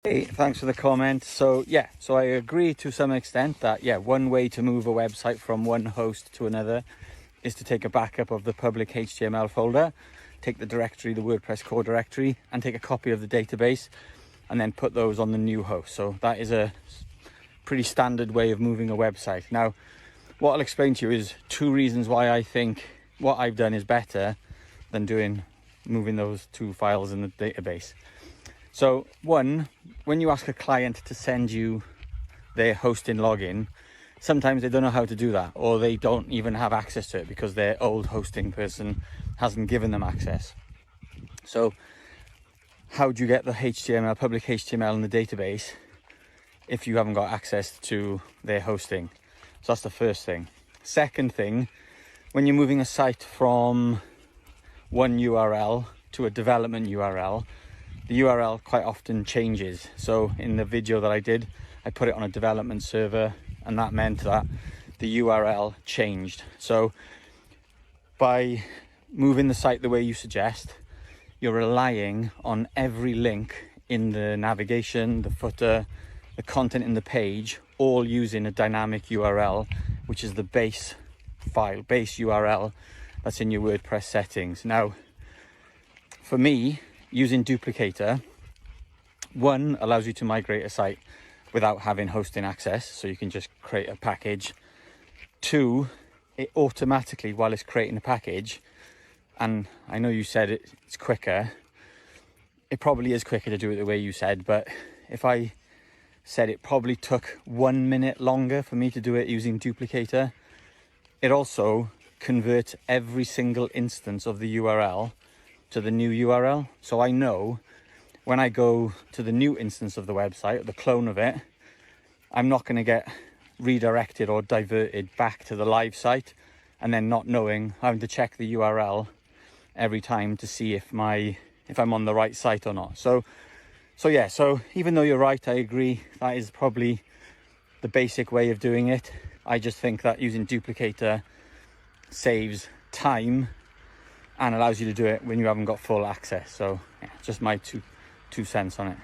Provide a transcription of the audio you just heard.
Hey, thanks for the comment. So I agree to some extent that one way to move a website from one host to another is to take a backup of the public HTML folder, take the directory, the WordPress core directory, and take a copy of the database and then put those on the new host. So that is a pretty standard way of moving a website. Now, what I'll explain to you is 2 reasons why I think what I've done is better than moving those 2 files in the database. So one, when you ask a client to send you their hosting login, sometimes they don't know how to do that, or they don't even have access to it because their old hosting person hasn't given them access. So how do you get the HTML, public HTML in the database if you haven't got access to their hosting? So that's the first thing. Second thing, when you're moving a site from one URL to a development URL, the URL quite often changes. So in the video that I did, I put it on a development server, and that meant that the URL changed. So by moving the site the way you suggest, you're relying on every link in the navigation, the footer, the content in the page, all using a dynamic URL, which is the base file, base URL that's in your WordPress settings. Now, for me, using Duplicator, 1, allows you to migrate a site without having hosting access, so you can just create a package. 2, it automatically, while it's creating a package, and I know you said it's quicker, it probably is quicker to do it the way you said, but if I said it probably took 1 minute longer for me to do it using Duplicator, it also converts every single instance of the URL to the new URL. So I know when I go to the new instance of the website, the clone of it, I'm not going to get redirected or diverted back to the live site and then not knowing, having to check the URL every time to see if I'm on the right site or not. So even though you're right, I agree, that is probably the basic way of doing it. I just think that using Duplicator saves time and allows you to do it when you haven't got full access. So just my two cents on it.